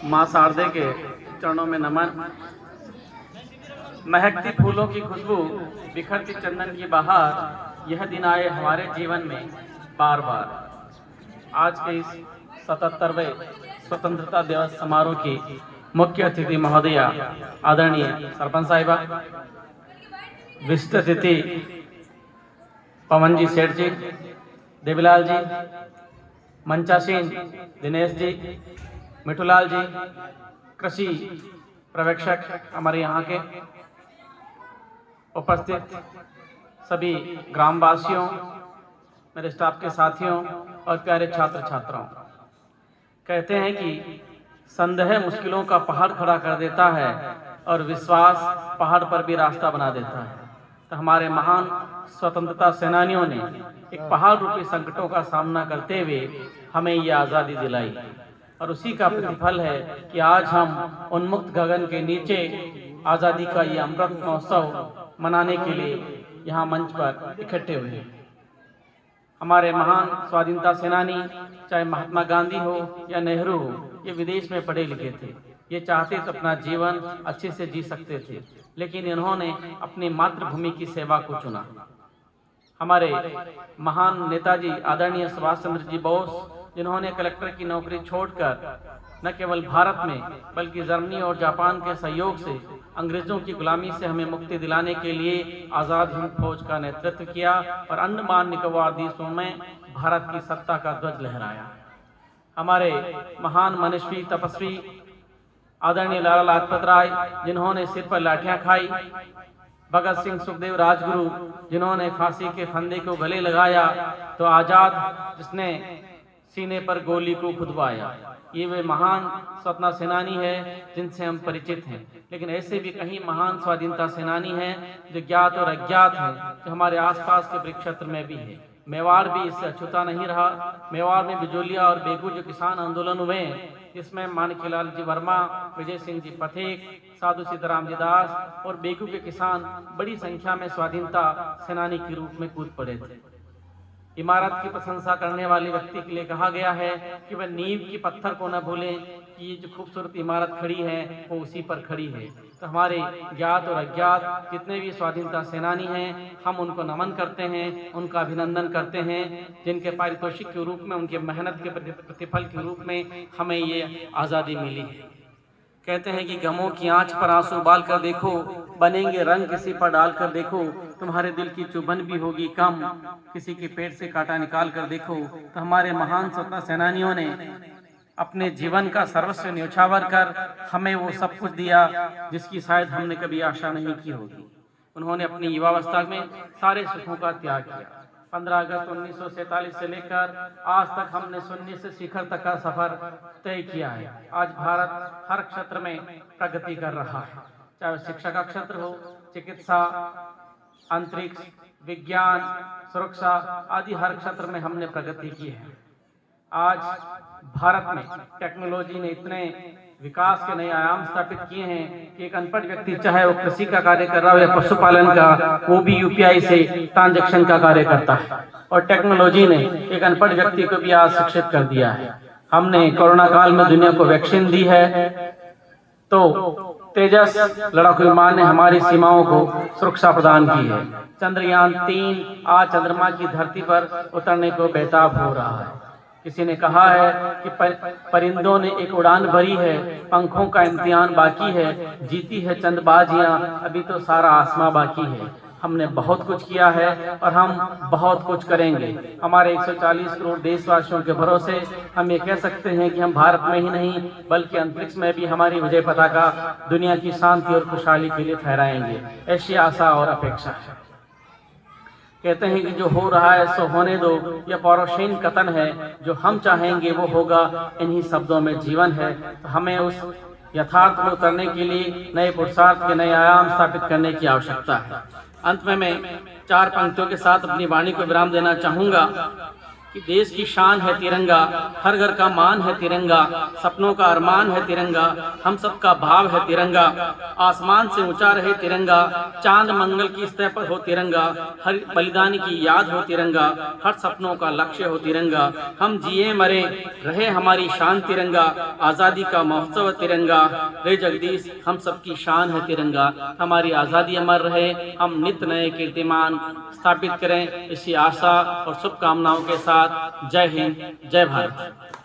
माँ शारदे के चरणों में नमन। महकती फूलों की खुशबू, बिखरती चंदन की बहार, यह दिन आए हमारे जीवन में बार बार। आज के इस 77वें स्वतंत्रता दिवस समारोह की मुख्य अतिथि महोदया आदरणीय सरपंच साहिबा, विशिष्ट अतिथि पवन जी सेठ जी, देवीलाल जी, मंचासीन दिनेश जी, मिठूलाल जी, कृषि पर्यवेक्षक हमारे यहाँ के, उपस्थित सभी ग्रामवासियों, मेरे स्टाफ के साथियों और प्यारे छात्र छात्राओं। कहते हैं कि संदेह मुश्किलों का पहाड़ खड़ा कर देता है और विश्वास पहाड़ पर भी रास्ता बना देता है। तो हमारे महान स्वतंत्रता सेनानियों ने एक पहाड़ रूपी संकटों का सामना करते हुए हमें ये आज़ादी दिलाई, और उसी का प्रतिफल है कि आज हम उन्मुक्त गगन के नीचे आज़ादी का ये अमृत महोत्सव मनाने के लिए यहाँ मंच पर इकट्ठे हुए हैं। हमारे महान स्वाधीनता सेनानी, चाहे महात्मा गांधी हो या नेहरू हो, ये विदेश में पढ़े लिखे थे। ये चाहते तो अपना जीवन अच्छे से जी सकते थे, लेकिन इन्होंने अपनी मातृभूमि की सेवा को चुना। हमारे महान नेताजी आदरणीय सुभाष चंद्र जी बोस, जिन्होंने कलेक्टर की नौकरी छोड़कर न केवल भारत में बल्कि जर्मनी और जापान के सहयोग से अंग्रेजों की गुलामी से हमें मुक्ति दिलाने के लिए आज़ाद हिंद फौज का नेतृत्व किया और अंडमान निकोबार द्वीपों में भारत की सत्ता का ध्वज लहराया। हमारे महान मनस्वी तपस्वी आदरणीय लाला लाजपत राय, जिन्होंने सिर पर लाठियां खाई, भगत सिंह, सुखदेव, राजगुरु, जिन्होंने फांसी के फंदे को गले लगाया, तो आजाद जिसने सीने पर गोली को खुदवाया। ये वे महान स्वतंत्रता सेनानी है जिनसे हम परिचित हैं। लेकिन ऐसे भी कहीं महान स्वाधीनता सेनानी हैं जो ज्ञात और अज्ञात हैं, जो हमारे आसपास के परिक्षेत्र में भी है। मेवाड़ भी इससे अछूता नहीं रहा। मेवाड़ में बिजोलिया और बेगू जो किसान आंदोलन हुए, जिसमें माणिक्यलाल जी वर्मा, विजय सिंह जी पथेक, साधु सीताराम जी दास और बेगू के किसान बड़ी संख्या में स्वाधीनता सेनानी के रूप में कूद पड़े थे। इमारत की प्रशंसा करने वाले व्यक्ति के लिए कहा गया है कि वह नींव की पत्थर को न भूलें कि ये जो खूबसूरत इमारत खड़ी है वो उसी पर खड़ी है। तो हमारे ज्ञात और अज्ञात जितने भी स्वाधीनता सेनानी हैं, हम उनको नमन करते हैं, उनका अभिनंदन करते हैं, जिनके पारितोषिक के रूप में, उनके मेहनत के प्रतिफल के रूप में हमें ये आज़ादी मिली है। कहते हैं कि गमों की आंच पर आंसू उबाल कर देखो, बनेंगे रंग किसी पर डाल कर देखो, तुम्हारे दिल की चुभन भी होगी कम, किसी के पेट से कांटा निकाल कर देखो। तो हमारे महान स्वतंत्रता सेनानियों ने अपने जीवन का सर्वस्व न्यौछावर कर हमें वो सब कुछ दिया जिसकी शायद हमने कभी आशा नहीं की होगी। उन्होंने अपनी युवावस्था में सारे सुखों का त्याग किया। 15 अगस्त 1947 से लेकर आज तक हमने शून्य से शिखर तक का सफर तय किया है। आज भारत हर क्षेत्र में प्रगति कर रहा है, चाहे शिक्षा का क्षेत्र हो, चिकित्सा, अंतरिक्ष, विज्ञान, सुरक्षा आदि हर क्षेत्र में हमने प्रगति की है। आज भारत में टेक्नोलॉजी ने इतने विकास के नए आयाम स्थापित किए हैं कि एक अनपढ़ व्यक्ति, चाहे वो कृषि का कार्य कर रहा हो या पशुपालन का, वो भी यूपीआई से ट्रांजैक्शन का कार्य करता है। और टेक्नोलॉजी ने एक अनपढ़ व्यक्ति को भी आज शिक्षित कर दिया है। हमने कोरोना काल में दुनिया को वैक्सीन दी है, तो तेजस लड़ाकू विमान ने हमारी सीमाओं को सुरक्षा प्रदान की है। चंद्रयान 3 आज चंद्रमा की धरती पर उतरने को बेताब हो रहा है। किसी ने कहा है कि परिंदों ने एक उड़ान भरी है, पंखों का इम्तिहान बाकी है, जीती है चंद बाजियां, अभी तो सारा आसमां बाकी है। हमने बहुत कुछ किया है और हम बहुत कुछ करेंगे। हमारे 140 करोड़ देशवासियों के भरोसे हम ये कह सकते हैं कि हम भारत में ही नहीं बल्कि अंतरिक्ष में भी हमारी विजय पताका दुनिया की शांति और खुशहाली के लिए फहराएंगे। ऐसी आशा और अपेक्षा है। कहते हैं कि जो हो रहा है सो होने दो, यह पौरुषहीन कथन है, जो हम चाहेंगे वो होगा, इन्हीं शब्दों में जीवन है। तो हमें उस यथार्थ में उतरने के लिए नए पुरुषार्थ के नए आयाम स्थापित करने की आवश्यकता है। अंत में मैं 4 पंक्तियों के साथ अपनी वाणी को विराम देना चाहूँगा। कि देश की शान है तिरंगा, हर घर का मान है तिरंगा, सपनों का अरमान है तिरंगा, हम सबका भाव है तिरंगा। आसमान से ऊंचा रहे तिरंगा, चांद मंगल की सतह पर हो तिरंगा, हर बलिदान की याद हो तिरंगा, हर सपनों का लक्ष्य हो तिरंगा। हम जिए मरे रहे हमारी शान तिरंगा, आज़ादी का महोत्सव तिरंगा। रे जगदीश हम सबकी शान है तिरंगा, हमारी आज़ादी अमर रहे, हम नित नए कीर्तिमान स्थापित करें, इसी आशा और शुभकामनाओं के साथ जय हिंद, जय भारत।